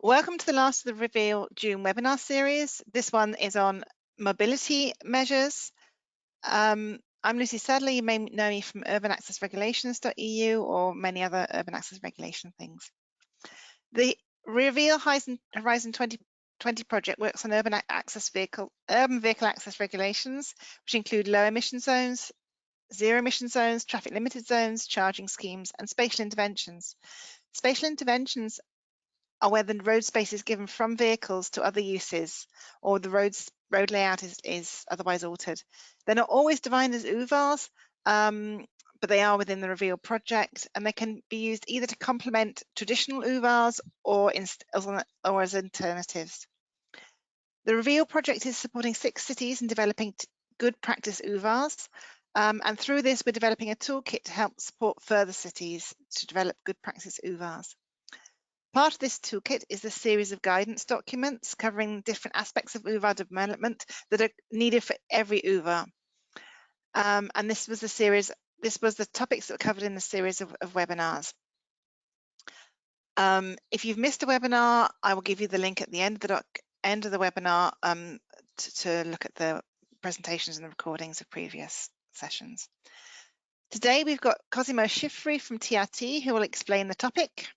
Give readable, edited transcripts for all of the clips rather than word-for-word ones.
Welcome to the last of the ReVeAL June webinar series. This one is on mobility measures. I'm Lucy Sadler. You may know me from urbanaccessregulations.eu or many other urban access regulation things. The ReVeAL Horizon 2020 project works on urban vehicle access regulations, which include low emission zones, zero emission zones, traffic limited zones, charging schemes, and spatial interventions. Spatial interventions are where the road space is given from vehicles to other uses, or the road layout is otherwise altered. They're not always defined as UVARs, but they are within the ReVeAL project, and they can be used either to complement traditional UVARs or as alternatives. The ReVeAL project is supporting 6 cities in developing good practice UVARs, and through this we're developing a toolkit to help support further cities to develop good practice UVARs. Part of this toolkit is a series of guidance documents covering different aspects of UVAR development that are needed for every UVAR. And this was the topics that were covered in the series of webinars. If you've missed a webinar, I will give you the link at the end of the webinar to look at the presentations and the recordings of previous sessions. Today we've got Cosimo Schifri from TRT who will explain the topic.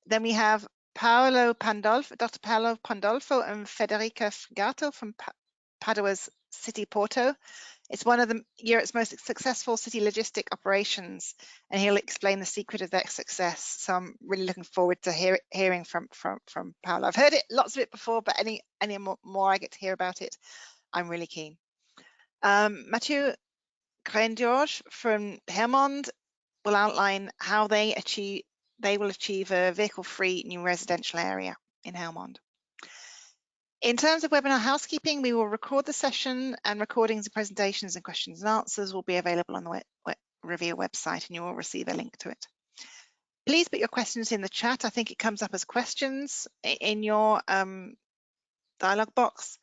Then we have Dr. Paolo Pandolfo and Federica Frigato from Padua's CITYPORTO. It's one of Europe's most successful city logistic operations, and he'll explain the secret of their success. So I'm really looking forward to hearing from Paolo. I've heard lots of it before, but any more I get to hear about it, I'm really keen. Mathieu Grandgeorge from Helmond will outline how they will achieve a vehicle-free new residential area in Helmond. In terms of webinar housekeeping, we will record the session, and recordings of presentations and questions and answers will be available on the ReVeAL website, and you will receive a link to it. Please put your questions in the chat. I think it comes up as questions in your dialog box.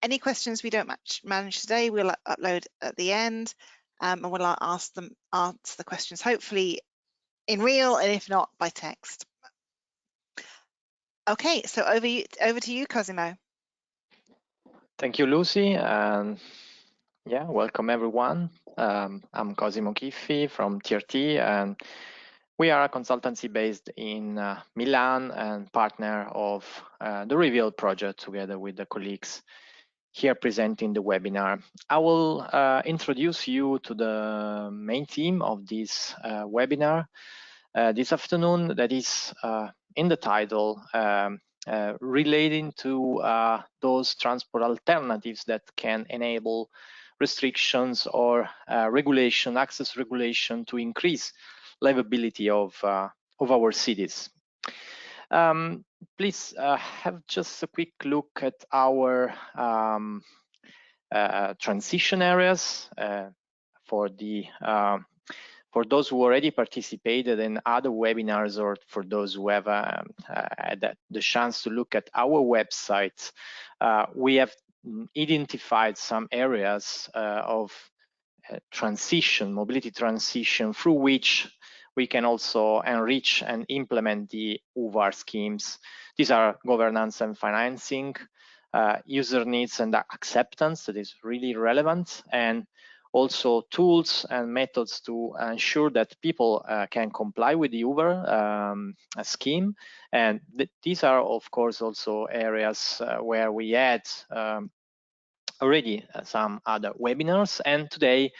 Any questions we don't manage today, we'll upload at the end, and we'll answer the questions, hopefully in real, and if not, by text. Okay, so over to you, Cosimo. Thank you, Lucy, and yeah, welcome everyone. I'm Cosimo Schifri from TRT, and we are a consultancy based in Milan and partner of the ReVeAL project together with the colleagues here presenting the webinar. I will introduce you to the main theme of this webinar this afternoon, that is in the title, relating to those transport alternatives that can enable restrictions or access regulation to increase livability of our cities. Please have just a quick look at our transition areas for those who already participated in other webinars, or for those who have had the chance to look at our website. We have identified some areas of mobility transition, through which we can also enrich and implement the UVAR schemes. These are governance and financing, user needs and acceptance, that is really relevant, and also tools and methods to ensure that people can comply with the UVAR scheme. And these are, of course, also areas where we had already some other webinars, and today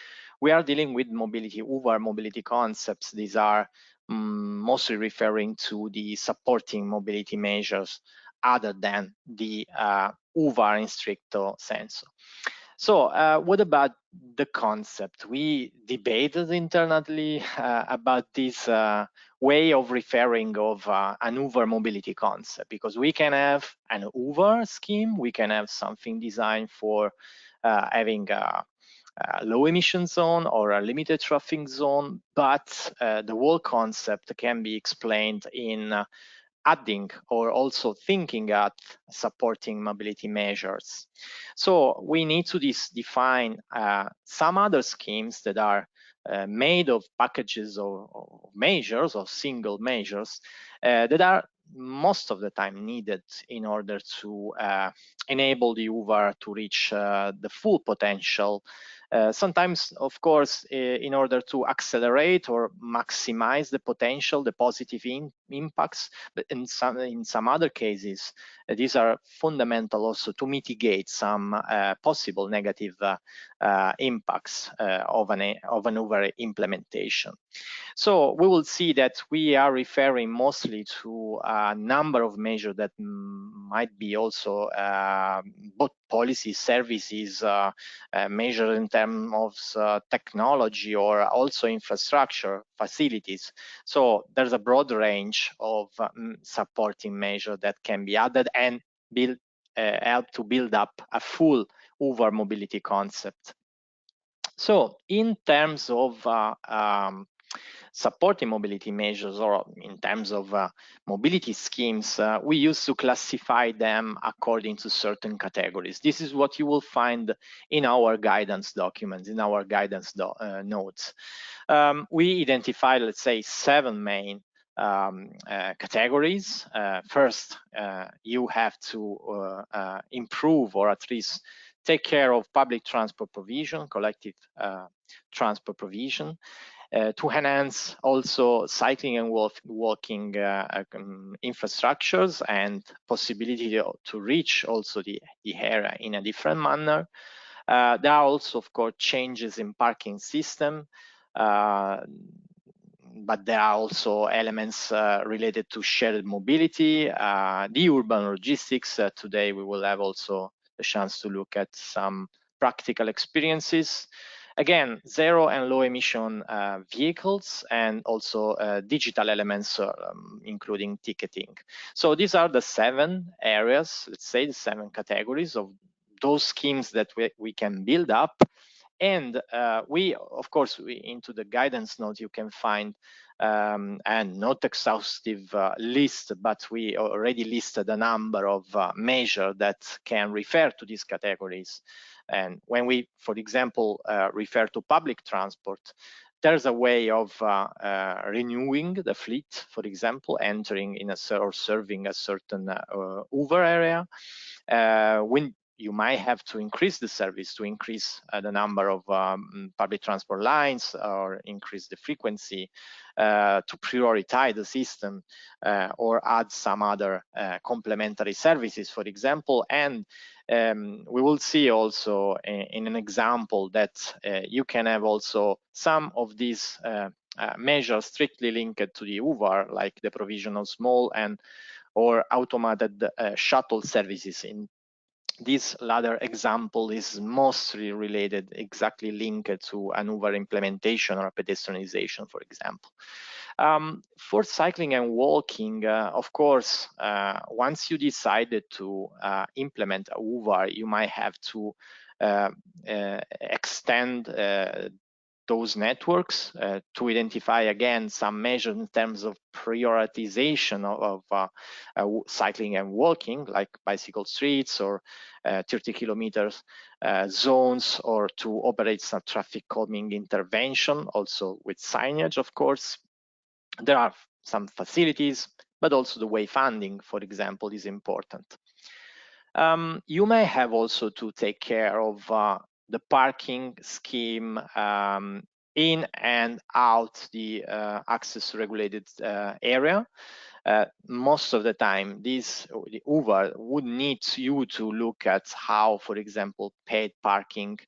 we are dealing with UVAR mobility concepts. These are mostly referring to the supporting mobility measures other than the UVAR in stricto sensu. So what about the concept? We debated internally about this way of referring of an UVAR mobility concept, because we can have an UVAR scheme, we can have something designed for having a low emission zone or a limited traffic zone, but the whole concept can be explained in adding or also thinking at supporting mobility measures. So we need to define some other schemes that are made of packages of measures, or single measures, that are most of the time needed in order to enable the UVAR to reach the full potential. Sometimes, of course, in order to accelerate or maximize the potential, the positive impacts, but in some other cases, these are fundamental also to mitigate some possible negative impacts of an UVAR implementation. So we will see that we are referring mostly to a number of measures that might be also both policy services, measured in terms of technology, or also infrastructure facilities. So there's a broad range of supporting measures that can be added and help to build up a full UVAR mobility concept. So in terms of supporting mobility measures, or in terms of mobility schemes, we used to classify them according to certain categories. This is what you will find in our guidance documents, in our guidance notes. We identified, let's say, 7 main categories. First, you have to improve, or at least take care of, public transport provision, collective transport provision. To enhance also cycling and walking infrastructures and possibility to reach also the area in a different manner. There are also, of course, changes in parking system, but there are also elements related to shared mobility, the urban logistics. Today we will have also the chance to look at some practical experiences. Again, zero and low emission vehicles, and also digital elements, including ticketing. So these are the 7 areas, let's say the 7 categories of those schemes that we can build up. And we, of course, into the guidance note, you can find and not exhaustive list, but we already listed a number of measures that can refer to these categories. And when we, for example, refer to public transport, there's a way of renewing the fleet, for example, entering in or serving a certain UVAR area. When you might have to increase the service to increase the number of public transport lines, or increase the frequency to prioritize the system, or add some other complementary services, for example. And we will see also in an example that you can have also some of these measures strictly linked to the UVAR, like the provision of small and or automated shuttle services. In this latter example is mostly related, exactly linked to an UVAR implementation or pedestrianization, for example. For cycling and walking, of course, once you decided to implement a UVAR, you might have to extend those networks to identify again some measures in terms of prioritization of cycling and walking, like bicycle streets or 30 kilometers zones, or to operate some traffic calming intervention, also with signage, of course. There are some facilities, but also the wayfinding, for example, is important. You may have also to take care of the parking scheme in and out the access regulated area. Most of the time, the UVAR would need you to look at how, for example, paid parking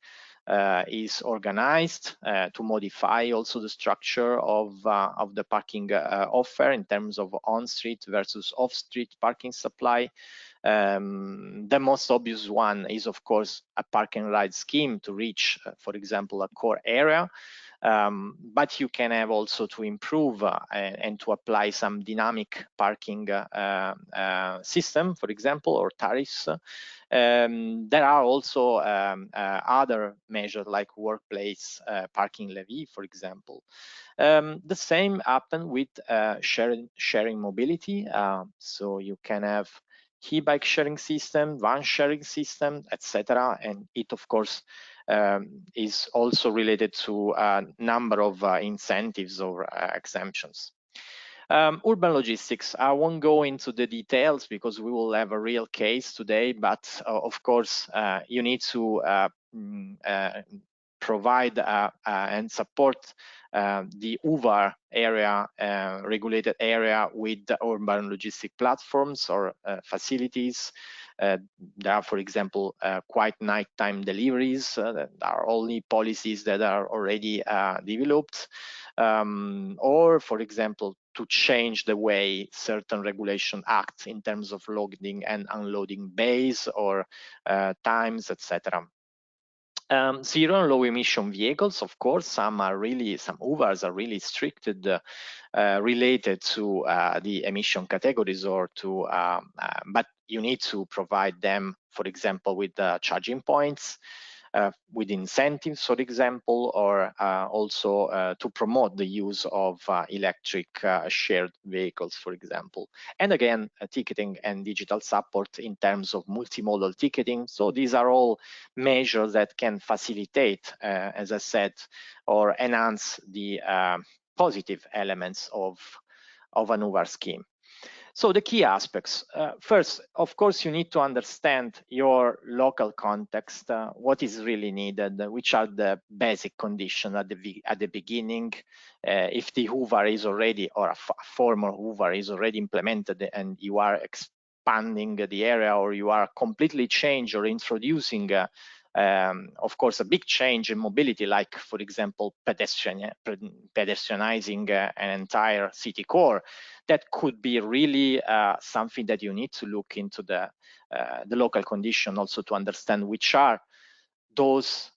is organized, to modify also the structure of the parking offer in terms of on-street versus off-street parking supply. The most obvious one is, of course, a park and ride scheme to reach, for example, a core area. But you can have also to improve and to apply some dynamic parking system, for example, or tariffs. There are also other measures like workplace parking levy, for example. The same happen with sharing mobility. So you can have e-bike sharing system, van sharing system, etc. And it, of course, is also related to a number of incentives or exemptions. Urban logistics, I won't go into the details because we will have a real case today, but of course, you need to provide and support the UVAR area, regulated area, with the urban logistic platforms or facilities. There are, for example, quite nighttime deliveries. There are only policies that are already developed. Or, for example, to change the way certain regulation acts in terms of loading and unloading bays or times, etc. Zero and low emission vehicles, of course, some UVARs are really restricted, related to the emission categories or to, but you need to provide them, for example, with charging points, with incentives, for example, or also to promote the use of electric shared vehicles, for example. And again, ticketing and digital support in terms of multimodal ticketing. So these are all measures that can facilitate, as I said, or enhance the positive elements of an UVAR scheme. So the key aspects, first, of course, you need to understand your local context, what is really needed, which are the basic conditions at the beginning. If the UVAR is already, or a former UVAR is already implemented and you are expanding the area, or you are completely changing or introducing of course, a big change in mobility, like, for example, pedestrianizing an entire city core, that could be really something that you need to look into the local condition, also to understand which are those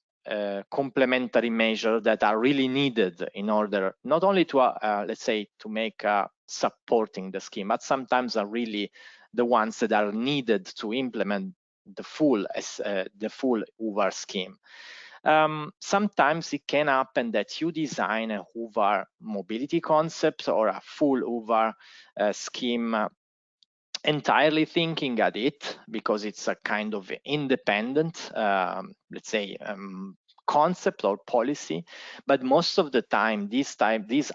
complementary measures that are really needed in order not only to, let's say, to make supporting the scheme, but sometimes are really the ones that are needed to implement the full UVAR scheme. Sometimes it can happen that you design a UVAR mobility concept or a full UVAR scheme entirely thinking at it, because it's a kind of independent, let's say, concept or policy. But most of the time, these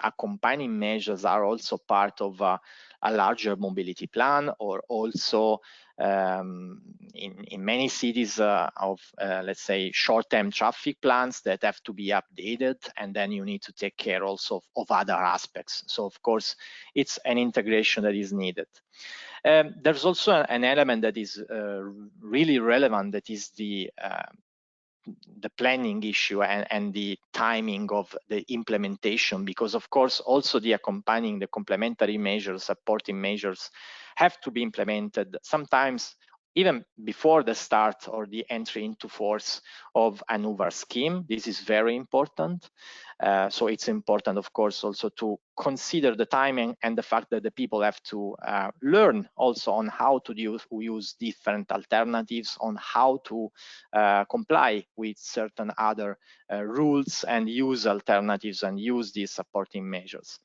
accompanying measures are also part of a larger mobility plan, or also in many cities of, let's say, short-term traffic plans that have to be updated, and then you need to take care also of other aspects. So of course, it's an integration that is needed. There's also an element that is really relevant, that is the planning issue and the timing of the implementation, because of course also the accompanying, the complementary measures, supporting measures have to be implemented sometimes even before the start or the entry into force of an UVAR scheme. This is very important. So it's important, of course, also to consider the timing and the fact that the people have to learn also on how to use different alternatives, on how to comply with certain other rules and use alternatives and use these supporting measures.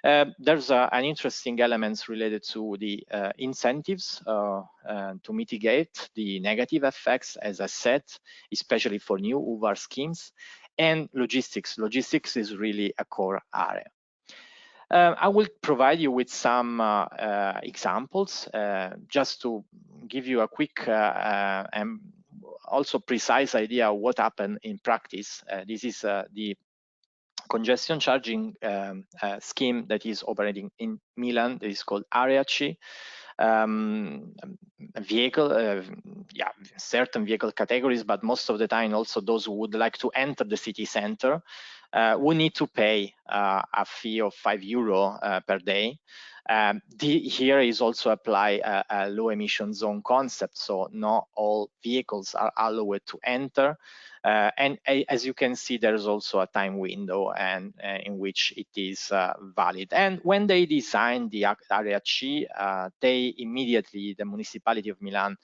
There's an interesting element related to the incentives to mitigate the negative effects, as I said, especially for new UVAR schemes. And logistics. Logistics is really a core area. I will provide you with some examples just to give you a quick and also precise idea of what happened in practice. This is the congestion charging scheme that is operating in Milan. That is called Area C. Vehicle, certain vehicle categories, but most of the time also those who would like to enter the city center will need to pay a fee of €5 per day. Here is also apply a low emission zone concept, so not all vehicles are allowed to enter. And as you can see, there's also a time window and in which it is valid. And when they designed the Area C, they immediately, the municipality of Milan,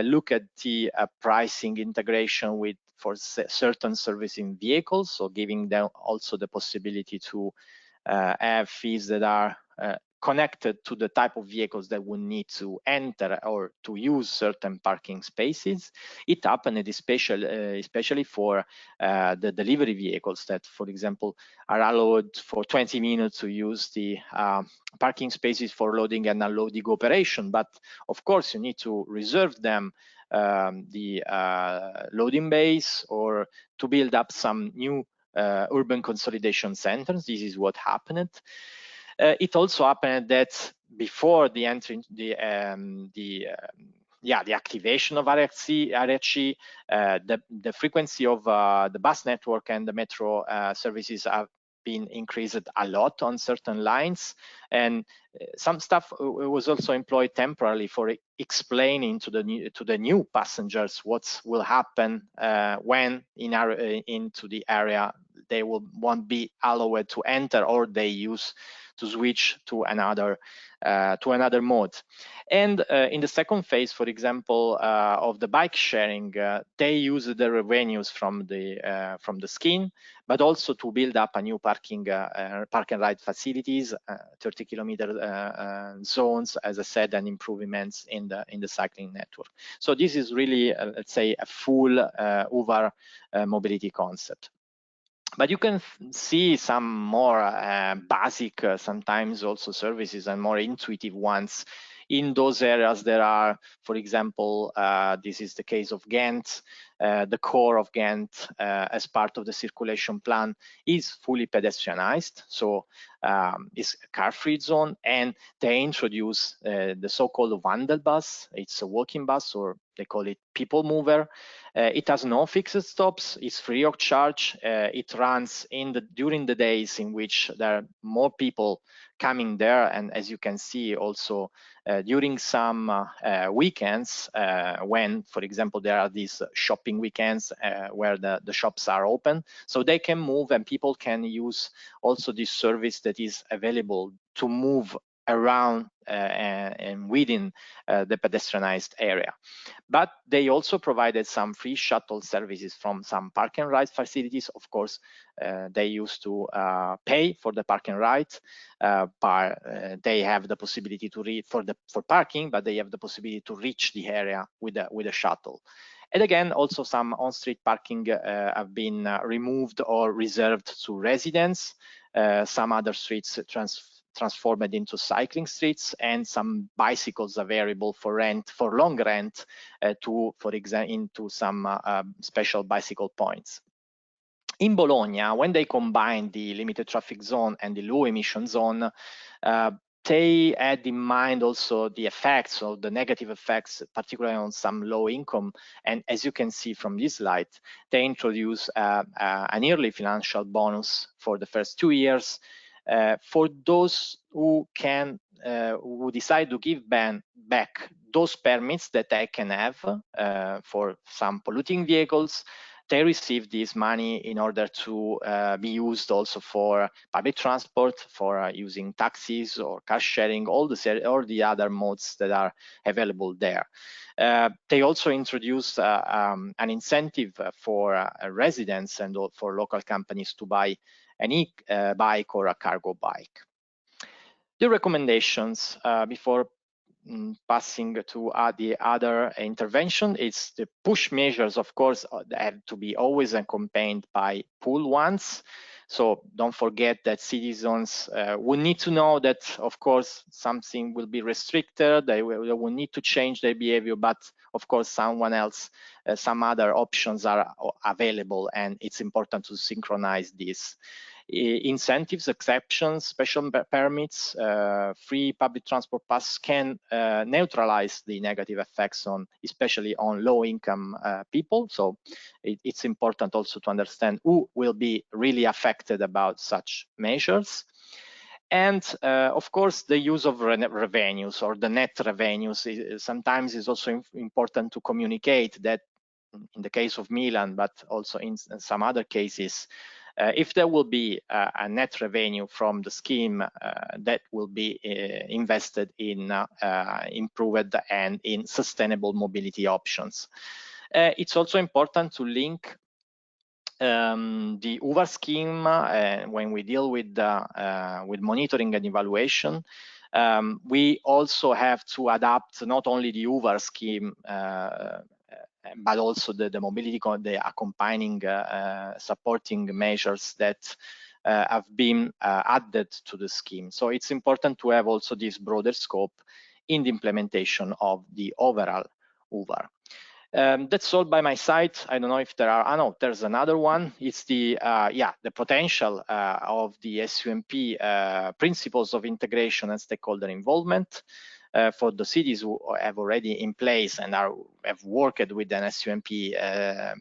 look at the pricing integration for certain servicing vehicles, so giving them also the possibility to have fees that are connected to the type of vehicles that would need to enter or to use certain parking spaces. It happened especially for the delivery vehicles that, for example, are allowed for 20 minutes to use the parking spaces for loading and unloading operation. But of course, you need to reserve them, the loading bays, or to build up some new urban consolidation centers. This is what happened. It also happened that before the entry, the activation of RHC, the frequency of the bus network and the metro services have been increased a lot on certain lines, and some stuff was also employed temporarily for explaining to the new passengers what will happen when into the area they won't be allowed to enter, or they use to switch to another mode. And in the second phase, for example, of the bike sharing, they use the revenues from the scheme, but also to build up a new park and ride facilities, 30-kilometer zones, as I said, and improvements in the cycling network. So this is really, let's say, a full UVAR mobility concept. But you can see some more basic, sometimes also services, and more intuitive ones in those areas. There are, for example, this is the case of Ghent. The core of Ghent, as part of the circulation plan, is fully pedestrianized, so it's a car-free zone, and they introduce the so-called Wandelbus. It's a walking bus, or they call it people mover. It has no fixed stops. It's free of charge. It runs during the days in which there are more people coming there, and as you can see, also during some weekends, when, for example, there are these shopping weekends where the shops are open, so they can move, and people can use also this service that is available to move around and within the pedestrianized area. But they also provided some free shuttle services from some park and ride facilities. Of course, they used to pay for the park and ride. They have the possibility to for parking, but they have the possibility to reach the area with a shuttle. And again, also some on-street parking have been removed or reserved to residents. Some other streets transformed into cycling streets, and some bicycles available for rent, for long rent, for example, into some special bicycle points. In Bologna, when they combined the limited traffic zone and the low emission zone, they had in mind also the effects, or the negative effects, particularly on some low income. And as you can see from this slide, they introduced an yearly financial bonus for the first 2 years for those who decide to give back those permits that they can have for some polluting vehicles. They receive this money in order to be used also for public transport, for using taxis or car sharing, all the other modes that are available there. They also introduced an incentive for residents and for local companies to buy an e-bike or a cargo bike. The recommendations before passing to the other intervention is the push measures. Of course, have to be always accompanied by pull ones. So don't forget that citizens will need to know that, of course, something will be restricted. They will need to change their behavior, but of course, someone else, some other options are available, and it's important to synchronize this. Incentives, exceptions, special permits, free public transport pass can neutralize the negative effects especially on low-income people. So it's important also to understand who will be really affected about such measures. And of course, the use of revenues, or the net revenues, sometimes is also important to communicate that in the case of Milan, but also in some other cases, if there will be a net revenue from the scheme that will be invested in improved and in sustainable mobility options. It's also important to link the UVAR scheme when we deal with monitoring and evaluation. we also have to adapt not only the UVAR scheme, but also the mobility, the accompanying supporting measures that have been added to the scheme. So it's important to have also this broader scope in the implementation of the overall UVAR. That's all by my side. I don't know if there are, no, there's another one. It's the, the potential of the SUMP principles of integration and stakeholder involvement for the cities who have already in place and have worked with an SUMP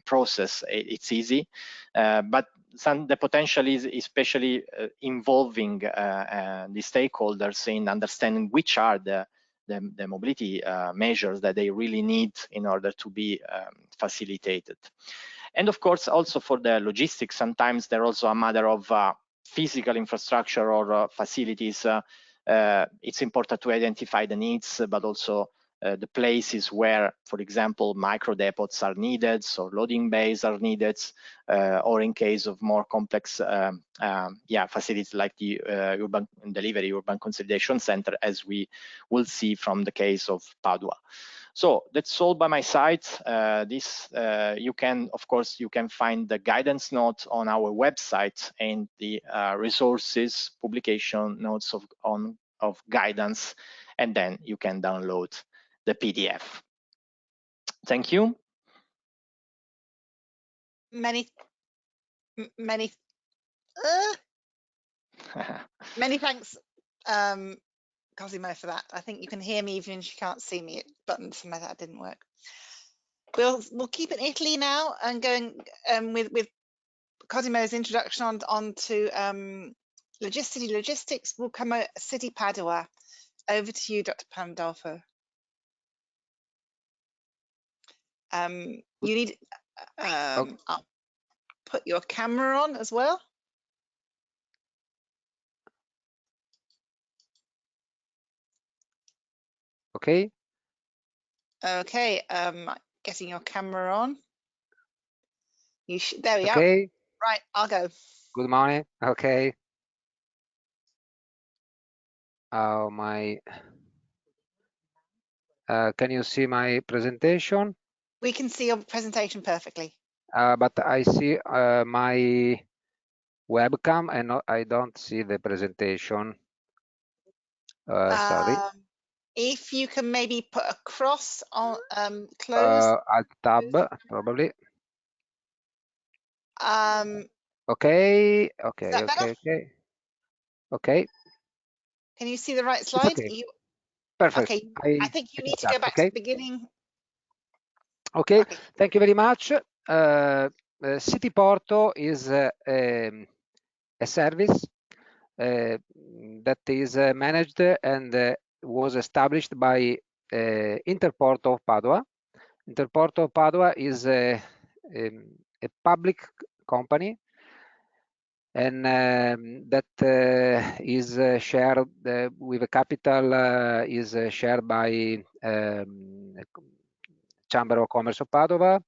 process. It's easy, but the potential is especially involving the stakeholders in understanding which are the mobility measures that they really need in order to be facilitated. And of course, also for the logistics, sometimes there's also a matter of physical infrastructure or facilities. It's important to identify the needs, but also the places where, for example, micro depots are needed, so loading bays are needed, or in case of more complex facilities like the urban delivery, urban consolidation center, as we will see from the case of Padua. So that's all by my side. You can, of course, you can find the guidance note on our website and the resources publication notes of guidance, and then you can download the PDF. Thank you. Many thanks, Cosimo, for that. I think you can hear me even if you can't see me. Button for that didn't work. We'll keep in Italy now and going with Cosimo's introduction on to logistics. We'll come at City Padua. Over to you, Dr. Pandolfo. You need I'll put your camera on as well. Okay. Okay, getting your camera on. There we are. Okay. Right, I'll go. Good morning. Okay. Can you see my presentation? We can see your presentation perfectly. But I see my webcam and I don't see the presentation. Sorry. If you can maybe put a cross on close. Alt tab probably. Is Okay. that better? Okay. Can you see the right slide? Okay. Perfect. Okay. I think you need to go back to the beginning. Okay. Thank you very much. CITYPORTO is a service that is managed and was established by Interporto of Padua. Interporto of Padua is a public company, and that is shared with a capital is shared by Chamber of Commerce of Padua,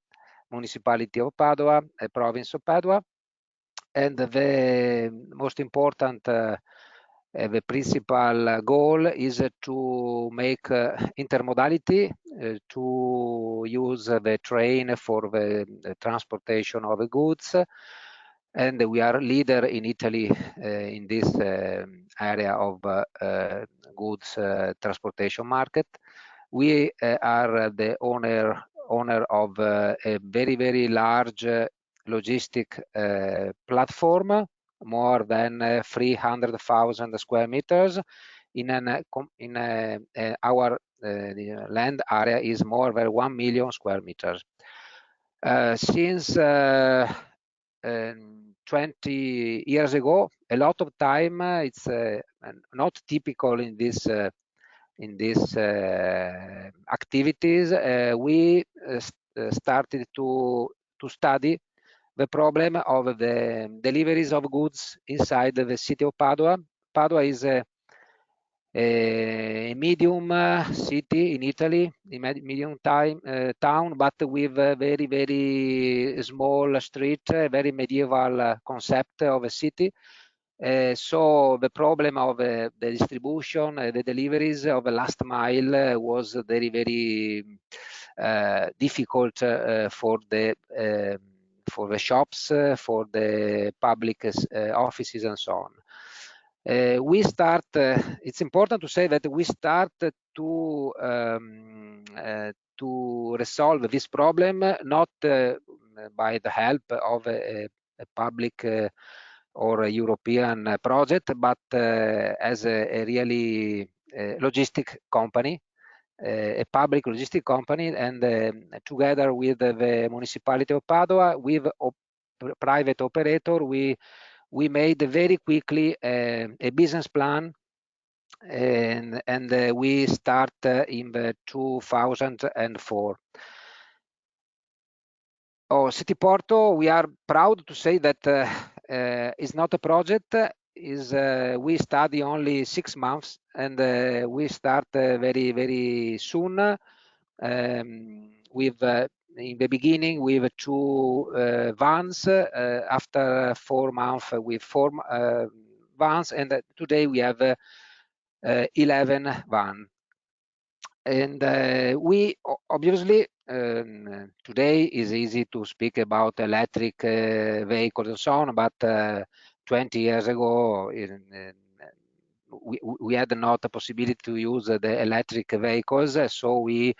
Municipality of Padua, Province of Padua, and the most important, the principal goal is to make intermodality, to use the train for the transportation of goods, and we are leader in Italy in this area of goods transportation market. We are the owner of a very large logistic platform, more than 300,000 square meters. Our land area is more than 1 million square meters. Since 20 years ago, a lot of time, it's not typical in this activities. We started to study the problem of the deliveries of goods inside the city of Padua. Padua is a medium city in Italy, a medium town, but with a very small street, a very medieval concept of a city. So the problem of the distribution, the deliveries of the last mile was very, very difficult for the shops, for the public offices, and so on. It's important to say that we start to resolve this problem not by the help of a public or a European project, but as a really logistic company, a public logistic company, and together with the municipality of Padua, with private operator, we made very quickly a business plan, and we start in the 2004. CITYPORTO, we are proud to say that it's not a project. We study only 6 months, and we start very, very soon. With in the beginning with 2 vans. After 4 months with 4 vans, and today we have 11 vans. And we obviously today is easy to speak about electric vehicles and so on, but 20 years ago we had not the possibility to use the electric vehicles, so we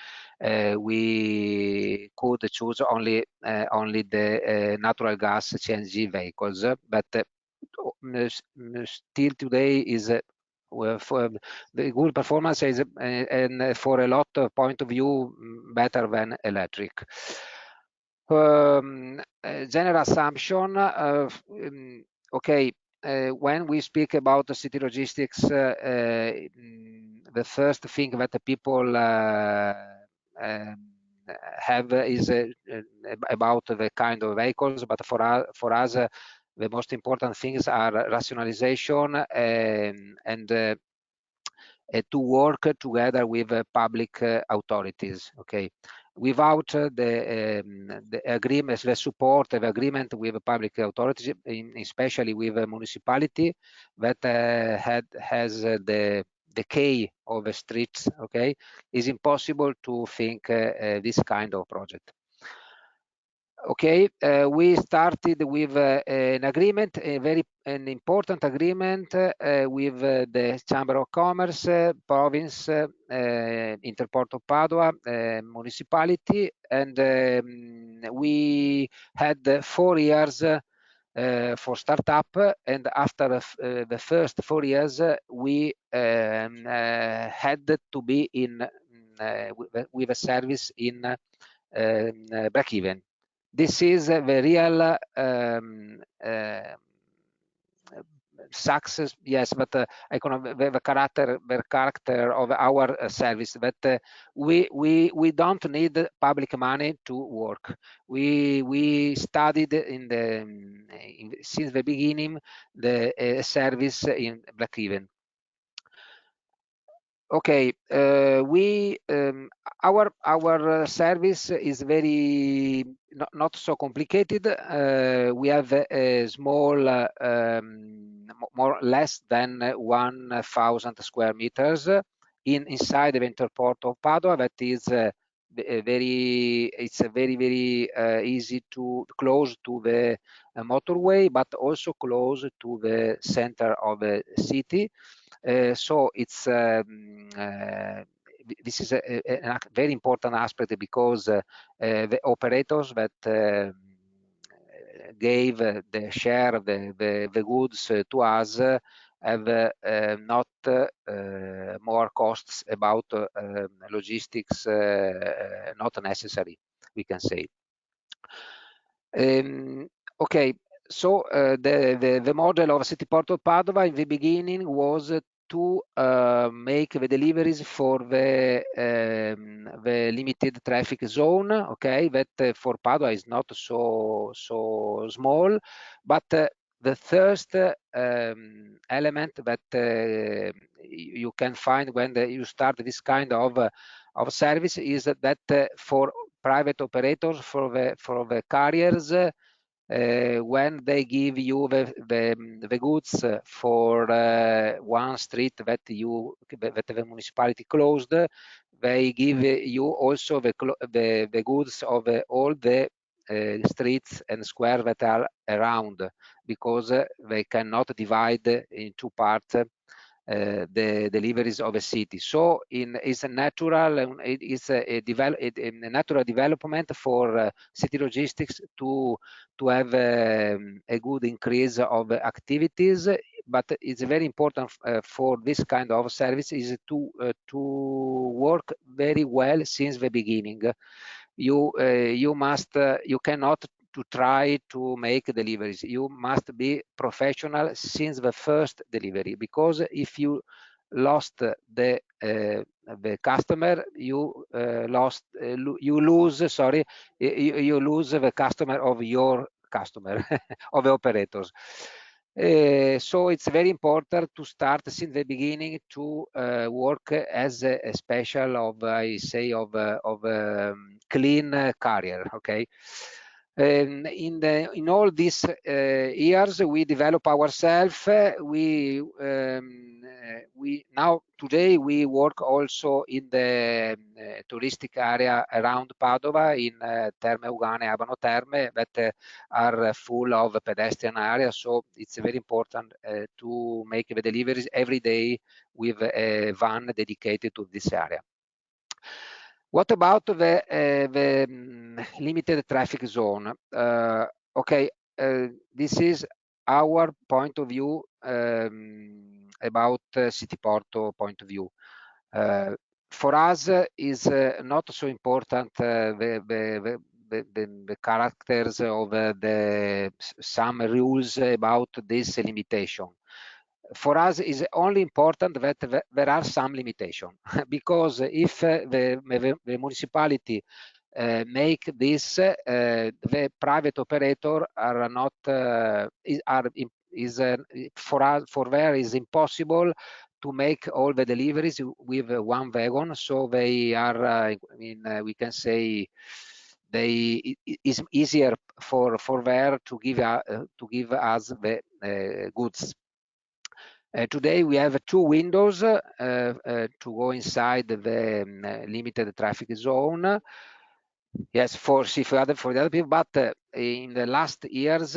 could choose only the natural gas CNG vehicles, but still today is for the good performance is, and for a lot of point of view, better than electric. General assumption, okay, when we speak about the city logistics, the first thing that the people have is about the kind of vehicles, but for us the most important things are rationalization and to work together with public authorities. Okay, without the agreements, the support, the agreement with public authorities, especially with a municipality that has the key of the streets, okay, is impossible to think this kind of project. Okay, we started with an agreement, an important agreement with the Chamber of Commerce, province, Interport of Padua, municipality, and we had 4 years for startup, and after the first 4 years, we had to be in with a service in break-even. This is the real success, yes, but the character of our service, that we don't need public money to work. We studied since the beginning the service in break-even. Okay, our service is very not so complicated. We have a small, less than 1,000 square meters inside the Brainport of Padua. That is very easy to close to the motorway, but also close to the center of the city. So it's this is a very important aspect, because the operators that gave the share of the goods to us have not more costs about logistics, not necessary, we can say. Okay, so the model of CITYPORTO Padova in the beginning was to make the deliveries for the limited traffic zone. Okay, that for Padua is not so small, but the first element that you can find when you start this kind of service is that for private operators, for the carriers, when they give you the goods for one street that the municipality closed, they give you also the goods of all the streets and square that are around, because they cannot divide in two parts the deliveries of a city. So it's a natural, it's a natural development for city logistics to have a good increase of activities. But it's very important for this kind of service is to work very well since the beginning. You cannot to try to make deliveries. You must be professional since the first delivery, because if you lost the customer, you lose the customer of your customer of the operators. So it's very important to start since the beginning to work as a special of, I say, of clean carrier. Okay. In all these years, we develop ourselves. Today we work also in the touristic area around Padova, in Terme Ugane, Abano Terme, that are full of pedestrian areas. So it's very important to make the deliveries every day with a van dedicated to this area. What about the limited traffic zone? Okay, this is our point of view about CITYPORTO point of view. For us, is not so important the characters of some rules about this limitation. For us, is only important that there are some limitations, because if the municipality make this, the private operator are not for there is impossible to make all the deliveries with one wagon. So they are, we can say, is easier for there to give us the goods. Today we have two windows to go inside the limited traffic zone. Yes, for the other people, but in the last years,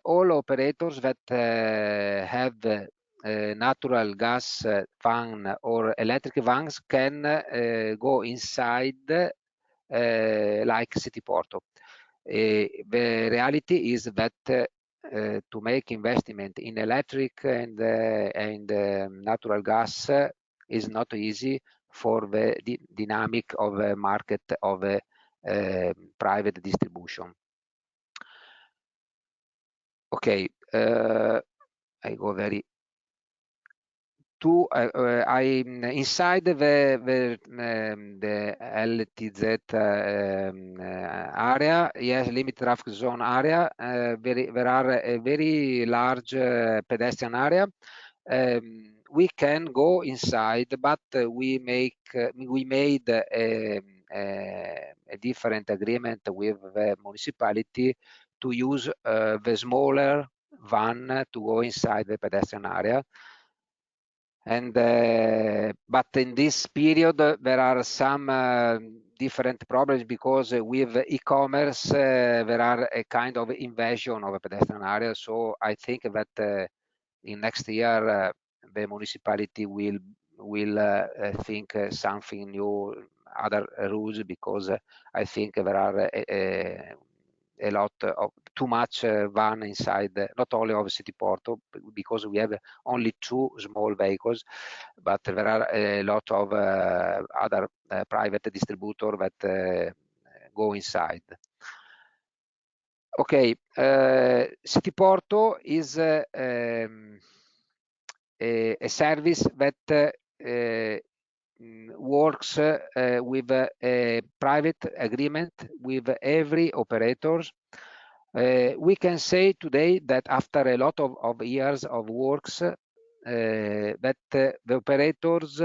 all operators that have natural gas van or electric vans can go inside like CITYPORTO. The reality is that to make investment in electric and natural gas is not easy for the dynamic of a market of private distribution. Okay, I go very to inside the LTZ area, yes, limited traffic zone area. There are a very large pedestrian area. We can go inside, but we made a different agreement with the municipality to use the smaller van to go inside the pedestrian area. And but in this period there are some different problems, because with e-commerce there are a kind of invasion of a pedestrian area. So I think that in next year the municipality will think something new, other rules, because I think there are a lot of too much van inside, not only of CITYPORTO, because we have only two small vehicles, but there are a lot of other private distributors that go inside. Okay, CITYPORTO is a service that works with a private agreement with every operator. We can say today that after a lot of years of works, that the operators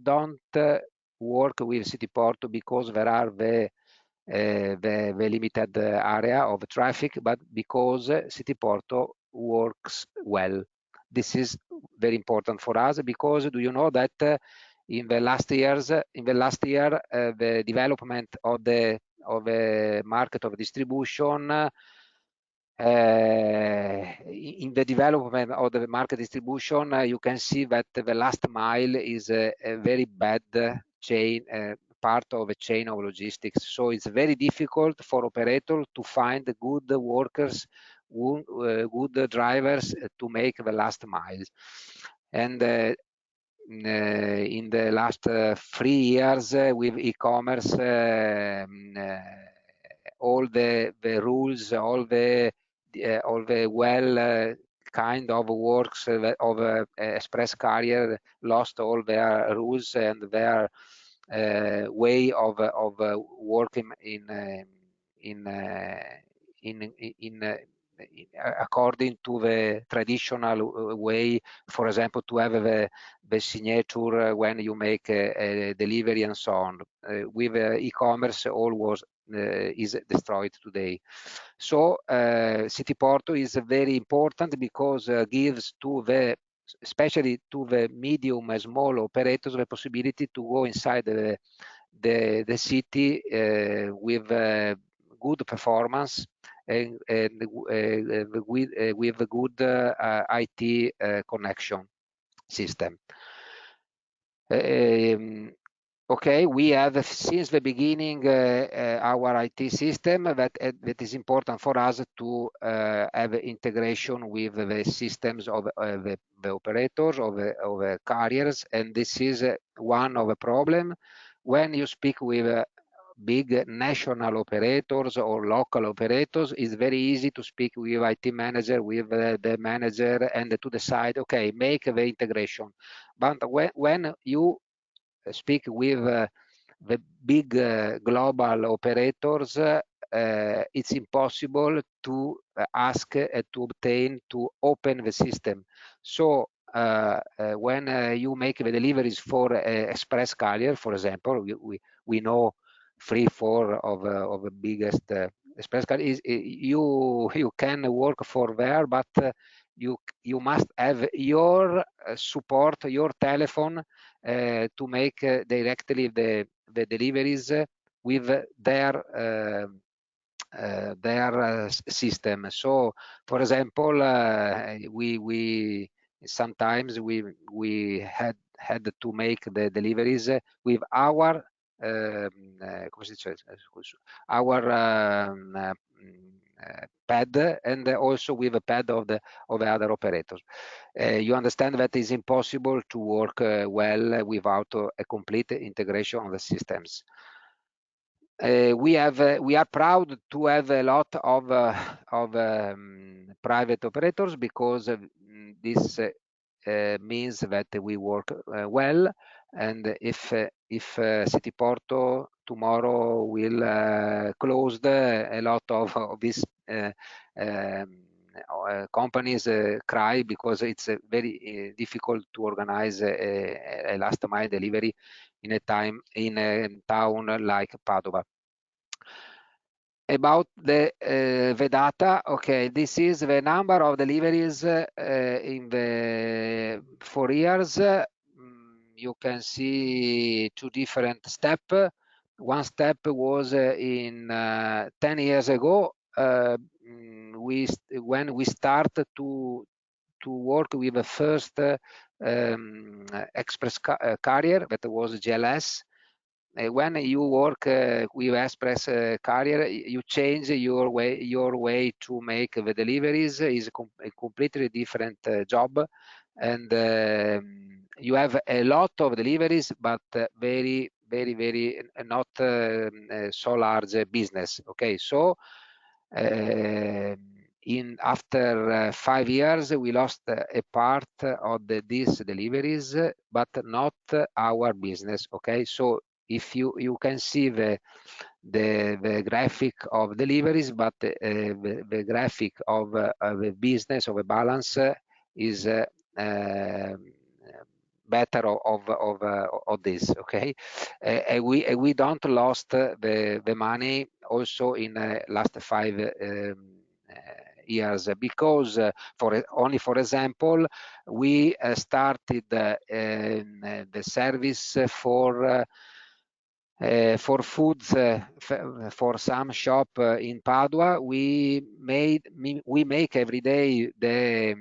don't work with CITYPORTO because there are the the limited area of traffic, but because CITYPORTO works well. This is very important for us, because do you know that in the last year, the development of the market of distribution, in the development of the market distribution, you can see that the last mile is a very bad chain, part of a chain of logistics. So it's very difficult for operators to find good workers, good drivers to make the last mile. And in the last 3 years with e-commerce, all the rules, all the well kind of works of express carrier lost all their rules and their way of working according to the traditional way, for example, to have the signature when you make a delivery and so on. With e-commerce, all is destroyed today. So CITYPORTO is very important because gives to especially to the medium and small operators the possibility to go inside the city with good performance and with a good IT connection system. Okay, we have since the beginning our IT system that is important for us to have integration with the systems of the operators, of the carriers, and this is one of the problem when you speak with big national operators or local operators. It's very easy to speak with IT manager, with the manager, and to decide, okay, make the integration. But when you speak with the big global operators, it's impossible to ask to obtain to open the system. So when you make the deliveries for express carrier, for example, we know 3-4 of the biggest express carrier. You can work for there, but you must have your support, your telephone to make directly the deliveries with their system. So, for example, we sometimes we had to make the deliveries with our pad, and also with a pad of the other operators. You understand that it's impossible to work well without a complete integration of the systems. We are proud to have a lot of private operators, because this means that we work well, and if CITYPORTO tomorrow will close a lot of these companies cry, because it's very difficult to organize a last mile delivery in a town like Padova. About the data, okay, this is the number of deliveries in the 4 years. You can see 2 different steps. One step was in 10 years ago, when we started to work with the first express carrier, that was GLS. When you work with express carrier, you change your way to make the deliveries. Is a completely different job, and you have a lot of deliveries, but very not so large business. Okay, so after 5 years, we lost a part of these deliveries, but not our business. Okay, so if you can see the graphic of deliveries, but the graphic of the business, of a balance, is better of this. Okay, we don't lost the money also in last 5 years, because only for example, we started the service for foods for some shop in Padua. We make every day the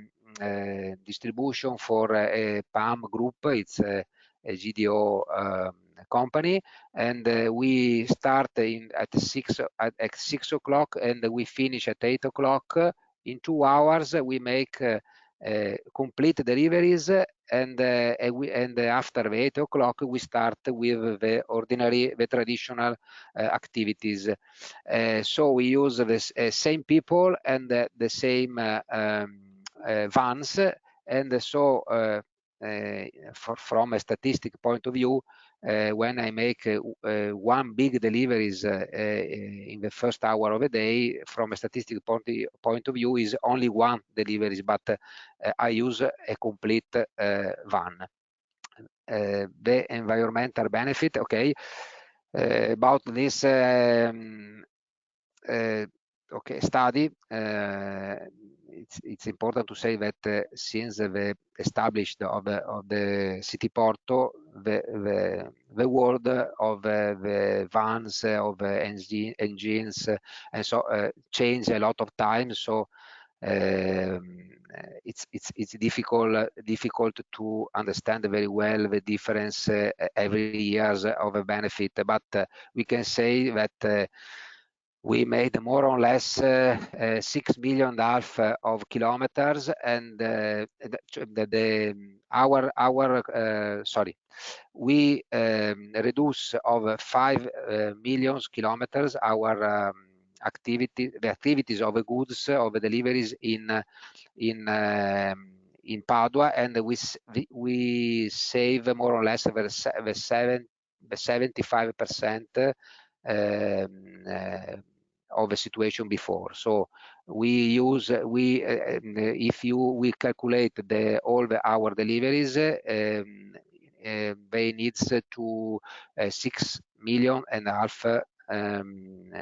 distribution for a PAM group. It's a GDO company, and we start at 6 o'clock and we finish at 8 o'clock. In 2 hours we make complete deliveries, and after 8 o'clock we start with the traditional activities. So we use the same people and the same vans, and so from a statistic point of view, when I make one big deliveries in the first hour of a day, from a statistic point of view, is only one deliveries, but I use a complete van. The environmental benefit, okay, about this study, it's important to say that since the established of the CITYPORTO, the world of the vans, of engines, and so change a lot of time. So it's difficult to understand very well the difference every years of a benefit, but we can say that we made more or less 6 million and a half of kilometers, and we reduce of 5 million kilometers our the activities of the goods, of the deliveries in Padua, and we save more or less the 75% of the situation before. So we calculate all our deliveries, they needs to 6 million and a half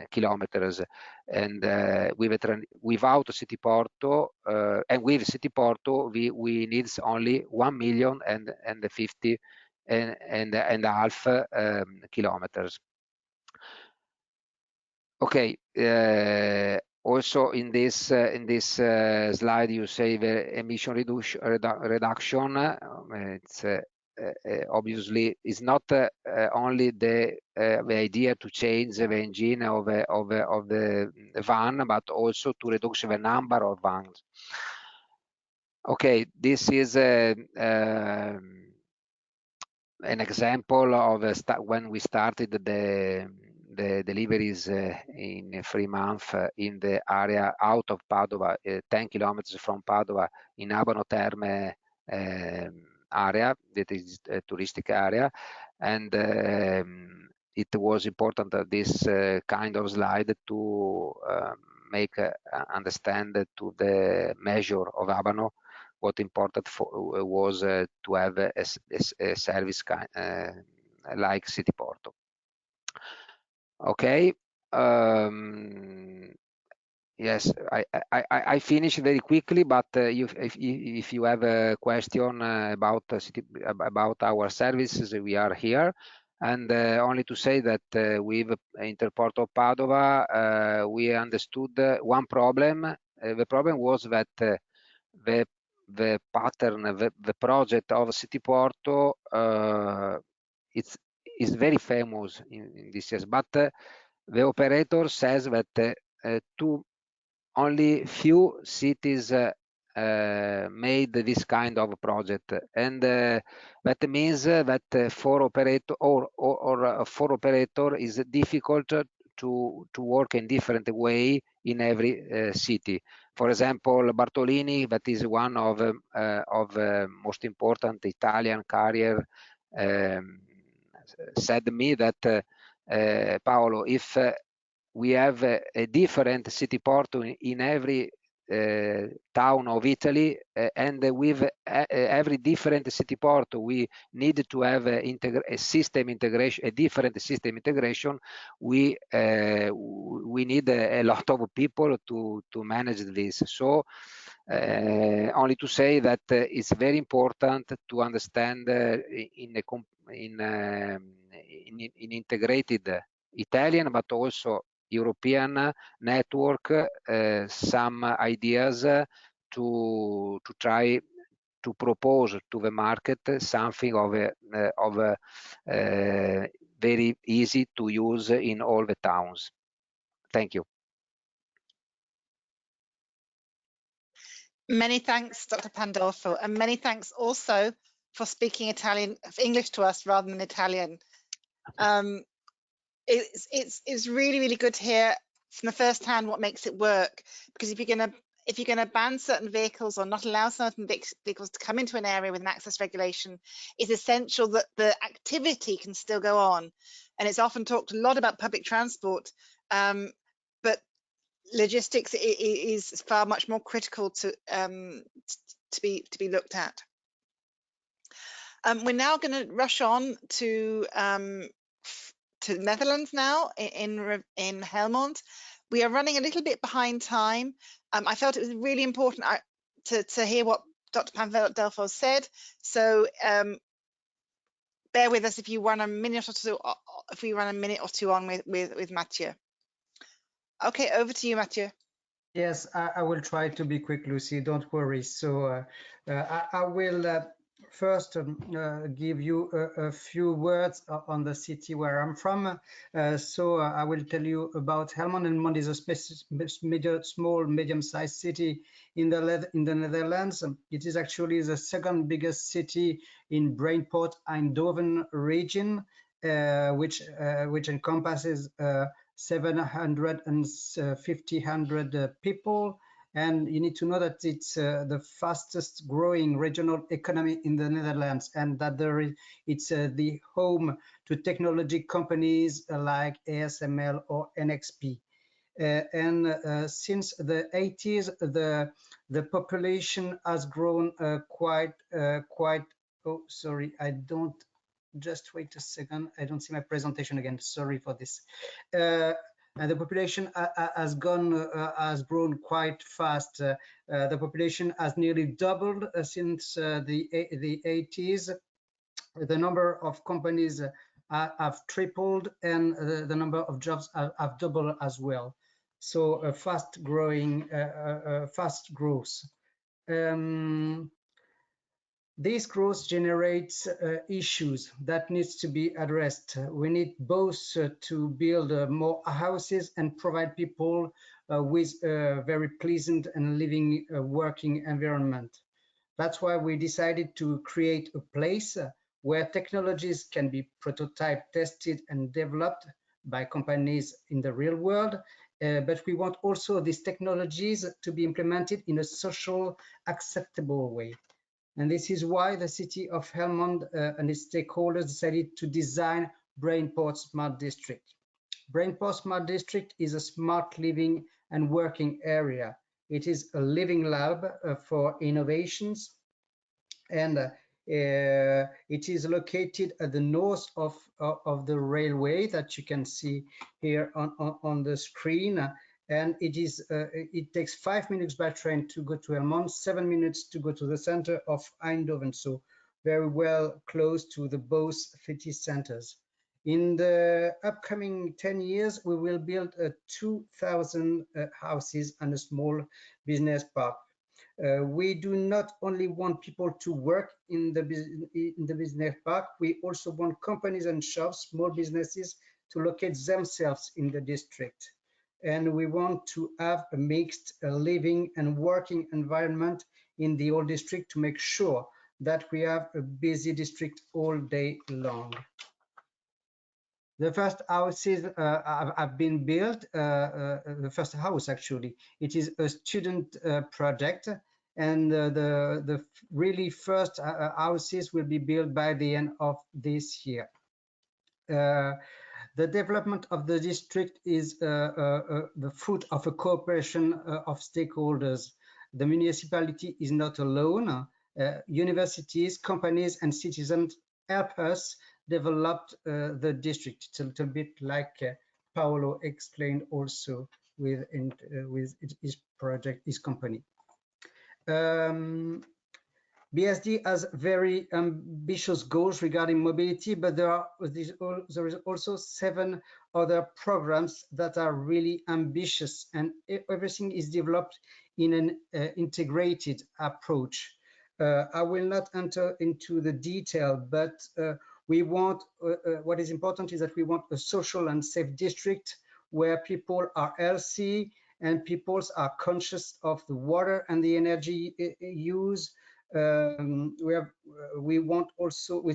kilometers, and without CITYPORTO and with CITYPORTO we needs only 1 million and 50 and a half kilometers. Okay, also in this slide you say the emission reduction. It's obviously is not only the idea to change the engine of the van, but also to reduce the number of vans. Okay, this is an example of when we started the deliveries in 3 months in the area out of Padova, 10 kilometers from Padova, in Abano Terme area, that is a touristic area, and it was important that this kind of slide to make understand to the measure of Abano what important was to have a service like CITYPORTO. Okay, yes, I finish very quickly, but if you have a question about our services, we are here. And only to say that with Interporto Padova, we understood one problem. The problem was that the pattern, the project of CITYPORTO, is very famous in this years, but the operator says that only few cities made this kind of project, and that means that for operator for operator is difficult to work in different way in every city. For example, Bartolini, that is one of most important Italian carrier, said to me that Paolo, if we have a different CITYPORTO in every town of Italy, and with every different CITYPORTO, we need to have a system integration, a different system integration. We need a lot of people to manage this. So only to say that it's very important to understand in integrated Italian, but also European network, some ideas to try to propose to the market something of a very easy to use in all the towns. Thank you. Many thanks, Dr. Pandolfo, and many thanks also for speaking English to us rather than Italian. It's really, really good to hear from the first hand what makes it work, because if you're gonna ban certain vehicles or not allow certain vehicles to come into an area with an access regulation, it's essential that the activity can still go on. And it's often talked a lot about public transport, but logistics is far much more critical to be looked at. We're now going to rush on to the Netherlands now in Helmond. We are running a little bit behind time. I felt it was really important to hear what Dr. Pandolfo said. So bear with us if you run a minute or two. If we run a minute or two on with Mathieu. Okay, over to you, Mathieu. Yes, I will try to be quick, Lucy. Don't worry. So I will first give you a few words on the city where I'm from. So I will tell you about Helmond. Helmond is a small, medium-sized city in the Netherlands. It is actually the second biggest city in Brainport Eindhoven region, which encompasses 750 people, and you need to know that it's the fastest growing regional economy in the Netherlands, and that it's the home to technology companies like ASML or NXP. And since the 80s, the population has grown quite. Oh, sorry, I don't. Just wait a second. I don't see my presentation again. Sorry for this. And the population has grown quite fast. The population has nearly doubled since the 80s. The number of companies have tripled, and the number of jobs have doubled as well. So a fast growth. This growth generates issues that needs to be addressed. We need both to build more houses and provide people with a very pleasant and living working environment. That's why we decided to create a place where technologies can be prototyped, tested, and developed by companies in the real world. But we want also these technologies to be implemented in a social, acceptable way. And this is why the city of Helmond and its stakeholders decided to design Brainport Smart District. Brainport Smart District is a smart living and working area. It is a living lab for innovations, and it is located at the north of the railway that you can see here on the screen. And it takes 5 minutes by train to go to Helmond, 7 minutes to go to the center of Eindhoven, so very well close to both city centers. In the upcoming 10 years, we will build 2,000 houses and a small business park. We do not only want people to work in the business park, we also want companies and shops, small businesses, to locate themselves in the district. And we want to have a mixed living and working environment in the old district to make sure that we have a busy district all day long. The first houses have been built, the first house actually. It is a student project, and the really first houses will be built by the end of this year. The development of the district is the fruit of a cooperation of stakeholders. the municipality is not alone. Universities, companies, and citizens help us develop the district. It's a little bit like Paolo explained also with his project, his company. BSD has very ambitious goals regarding mobility, but there is also 7 other programs that are really ambitious, and everything is developed in an integrated approach. I will not enter into the detail, but we want, what is important is that we want a social and safe district where people are healthy and people are conscious of the water and the energy use. We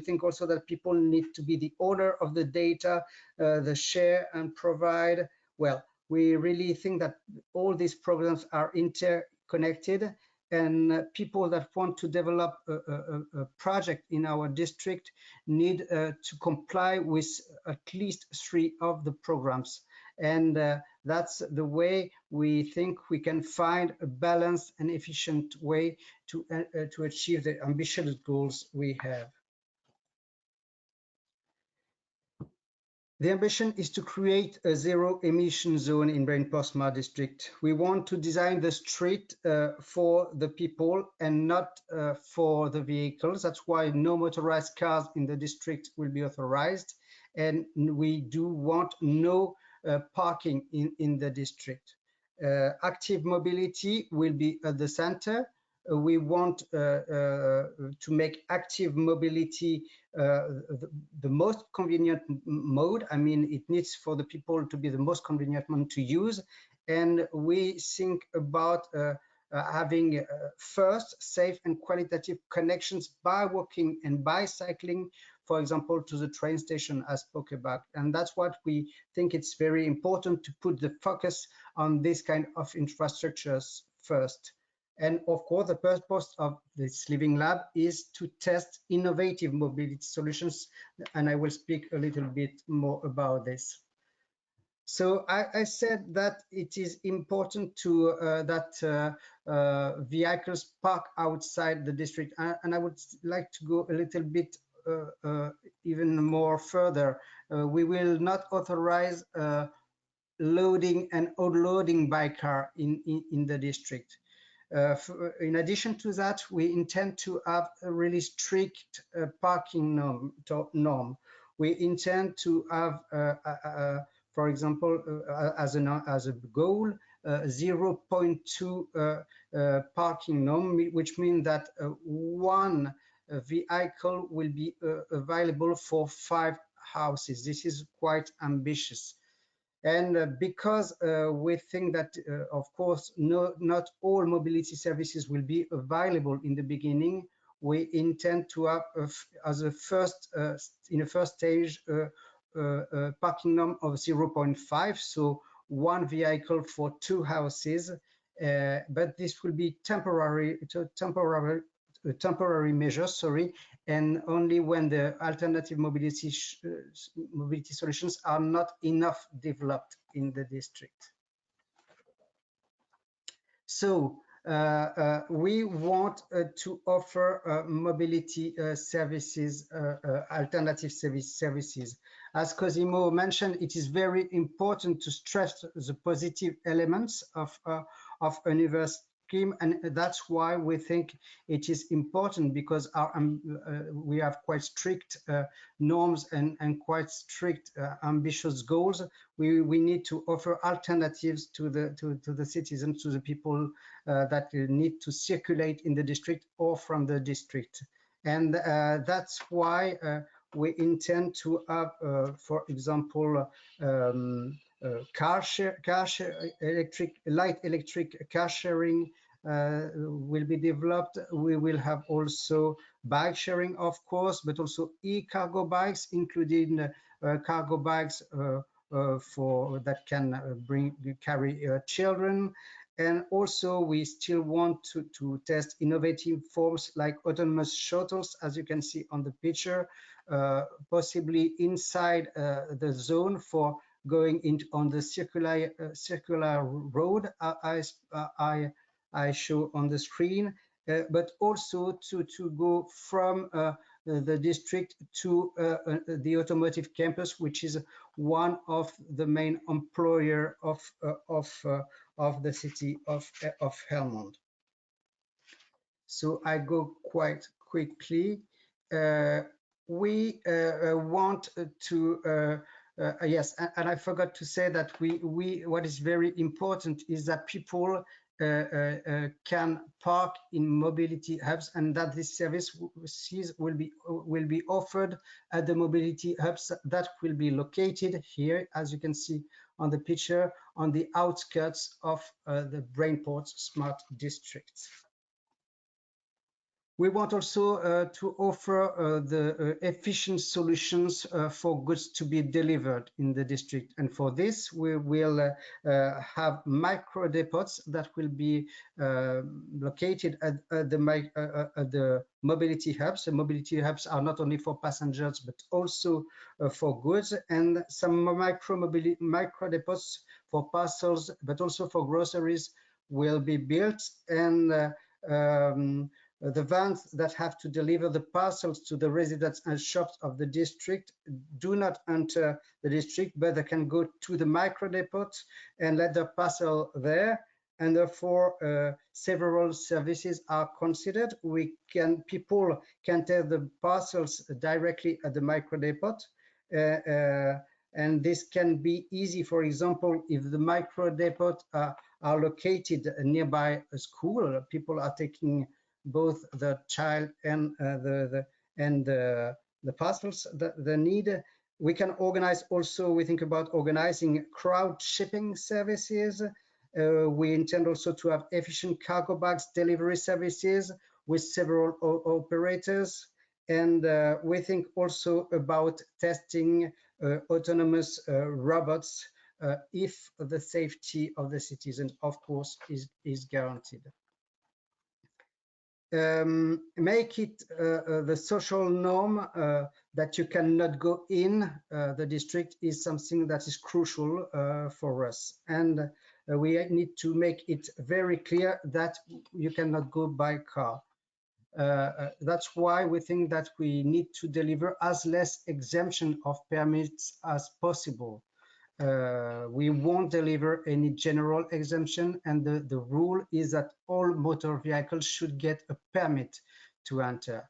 think also that people need to be the owner of the data, the share and provide. Well, we really think that all these programs are interconnected, and people that want to develop a project in our district need to comply with at least 3 of the programs. And that's the way we think we can find a balanced and efficient way to achieve the ambitious goals we have. The ambition is to create a zero-emission zone in Brainport Smart District. We want to design the street for the people and not for the vehicles. That's why no motorized cars in the district will be authorized. And we do want no parking in the district. Active mobility will be at the center. We want to make active mobility the most convenient mode. I mean, it needs for the people to be the most convenient one to use. And we think about having first safe and qualitative connections by walking and by cycling, for example, to the train station I spoke about. And that's what we think it's very important to put the focus on this kind of infrastructures first. And of course, the purpose of this Living Lab is to test innovative mobility solutions. And I will speak a little bit more about this. So I said that it is important to that vehicles park outside the district. And I would like to go a little bit even more further. We will not authorize loading and unloading by car in the district. In addition to that, we intend to have a really strict parking norm. We intend to have, for example, as a goal, 0.2 parking norm, which means that 1 vehicle will be available for 5 houses. This is quite ambitious. And because we think that, of course, not all mobility services will be available in the beginning, we intend to have, as a first, in a first stage, parking norm of 0.5, so 1 vehicle for 2 houses. But this will be temporary measure, sorry, and only when the alternative mobility solutions are not enough developed in the district. So we want to offer mobility services, alternative services. As Cosimo mentioned, it is very important to stress the positive elements of a universal scheme, and that's why we think it is important, because we have quite strict norms and quite strict ambitious goals. We need to offer alternatives to the citizens, to the people that need to circulate in the district or from the district. And that's why we intend to have, for example, light electric car sharing will be developed. We will have also bike sharing, of course, but also e-cargo bikes, including cargo bikes that can carry children. And also we still want to test innovative forms like autonomous shuttles, as you can see on the picture, possibly inside the zone for going on the circular road I I show on the screen, but also to go from the district to the automotive campus, which is one of the main employer of the city of Helmond. So I go quite quickly. We want to yes, and I forgot to say that what is very important is that people can park in mobility hubs, and that this service will be offered at the mobility hubs that will be located here, as you can see on the picture, on the outskirts of the Brainport Smart District. We want also to offer the efficient solutions for goods to be delivered in the district. And for this, we will have micro depots that will be located at the mobility hubs. The mobility hubs are not only for passengers, but also for goods, and some micro depots for parcels, but also for groceries will be built. And the vans that have to deliver the parcels to the residents and shops of the district do not enter the district, but they can go to the micro depot and let their parcel there. And therefore, several services are considered. People can take the parcels directly at the micro depot. And this can be easy, for example, if the micro depot are located nearby a school, people are taking both the child and the parcels that they need. We can organize also, we think about organizing crowd shipping services. We intend also to have efficient cargo bags delivery services with several operators. And we think also about testing autonomous robots if the safety of the citizen, of course, is guaranteed. Make it the social norm that you cannot go in the district is something that is crucial for us. And we need to make it very clear that you cannot go by car. That's why we think that we need to deliver as less exemption of permits as possible. We won't deliver any general exemption, and the rule is that all motor vehicles should get a permit to enter.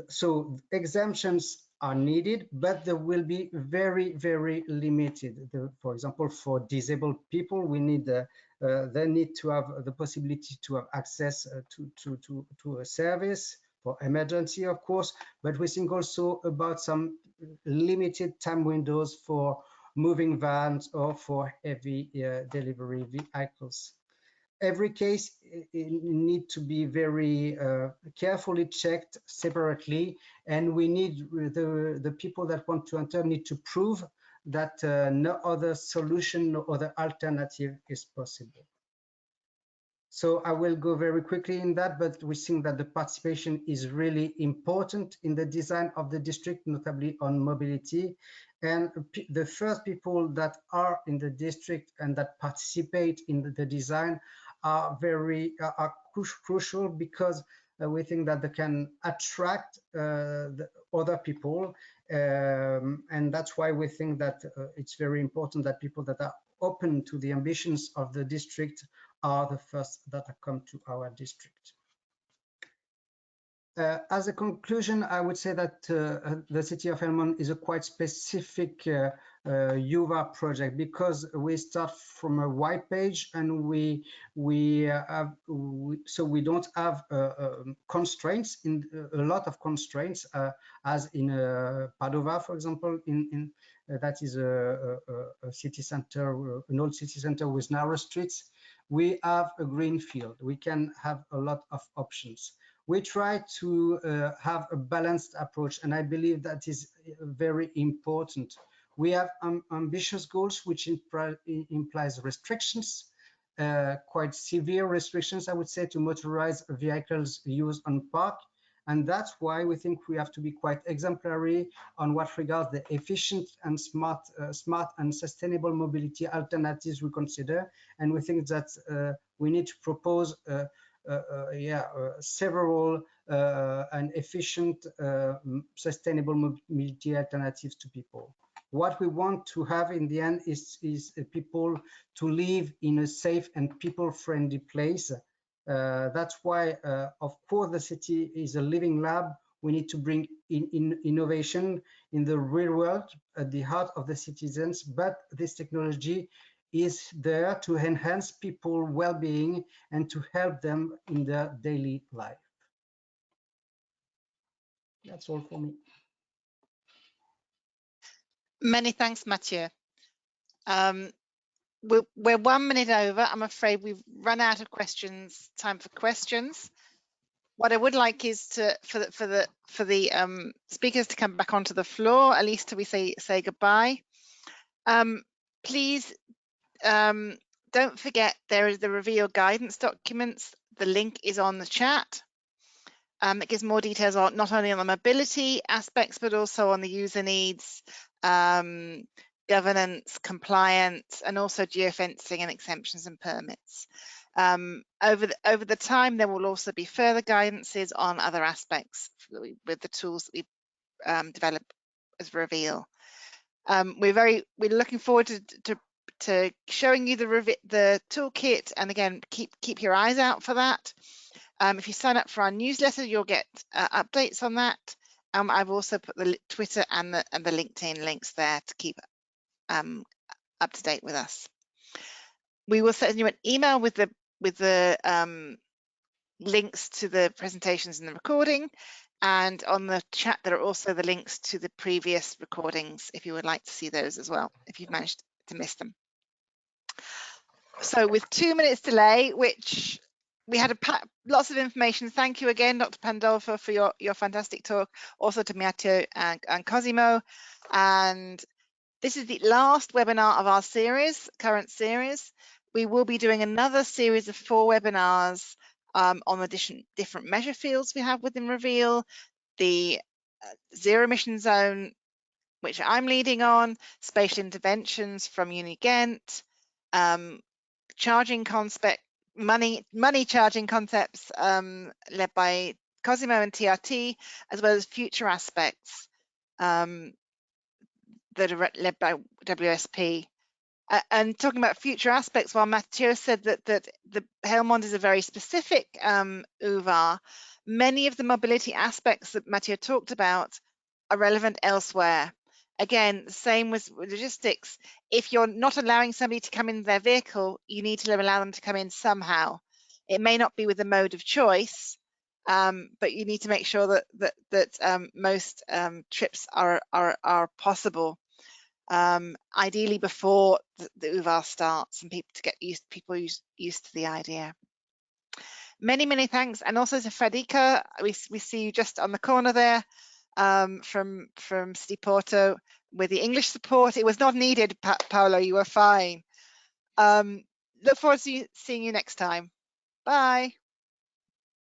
So exemptions are needed, but they will be very, very limited. For example, for disabled people, we need they need to have the possibility to have access to a service for emergency, of course, but we think also about some limited time windows for moving vans or for heavy delivery vehicles. Every case need to be very carefully checked separately, and we need the people that want to enter need to prove that no other solution, no other alternative is possible. So I will go very quickly in that, but we think that the participation is really important in the design of the district, notably on mobility. And the first people that are in the district and that participate in the design are crucial, because we think that they can attract the other people. And that's why we think that it's very important that people that are open to the ambitions of the district are the first that come to our district. As a conclusion, I would say that the city of Helmond is a quite specific UVAR project, because we start from a white page, and so we don't have constraints, a lot of constraints, as in Padova, for example, that is a city center, an old city center with narrow streets. We have a green field. We can have a lot of options. We try to have a balanced approach, and I believe that is very important. We have ambitious goals, which implies restrictions, quite severe restrictions, I would say, to motorized vehicles used on park, And that's why we think we have to be quite exemplary on what regards the efficient and smart and sustainable mobility alternatives we consider. And we think that we need to propose several and efficient sustainable mobility alternatives to people. What we want to have in the end is people to live in a safe and people-friendly place. That's why, of course, the city is a living lab. We need to bring in innovation in the real world at the heart of the citizens, but this technology is there to enhance people's well-being and to help them in their daily life. That's all for me. Many thanks, Mathieu. We're 1 minute over. I'm afraid we've run out of questions. Time for questions. What I would like is for the speakers to come back onto the floor, at least till we say goodbye. Please don't forget there is the ReVeAL guidance documents. The link is on the chat. It gives more details on not only on the mobility aspects but also on the user needs, governance, compliance, and also geofencing and exemptions and permits. Over the time, there will also be further guidances on other aspects with the tools that we develop as ReVeAL. We're looking forward to showing you the toolkit, and again, keep your eyes out for that. If you sign up for our newsletter, you'll get updates on that. I've also put the Twitter and the LinkedIn links there to keep up to date with us. We will send you an email with the links to the presentations and the recording, and on the chat there are also the links to the previous recordings if you would like to see those as well, if you've managed to miss them. So with 2 minutes delay, which we had lots of information. Thank you again, Dr. PADOVA, for your fantastic talk, also to Mathieu and Cosimo. And this is the last webinar of our current series. We will be doing another series of 4 webinars on the different measure fields we have within ReVeAL, the zero emission zone, which I'm leading on, spatial interventions from Uni Ghent, charging concept, money charging concepts led by Cosimo and TRT, as well as future aspects that are led by WSP. And talking about future aspects, while Mathieu said that the Helmond is a very specific UVAR, many of the mobility aspects that Mathieu talked about are relevant elsewhere. Again, the same with logistics. If you're not allowing somebody to come in their vehicle, you need to allow them to come in somehow. It may not be with the mode of choice, but you need to make sure that most trips are possible. Ideally before the UVAR starts, and people used to the idea. Many thanks, and also to Federica. We see you just on the corner there. From CITYPORTO with the English support. It was not needed, Paolo, you were fine. Look forward to seeing you next time. Bye.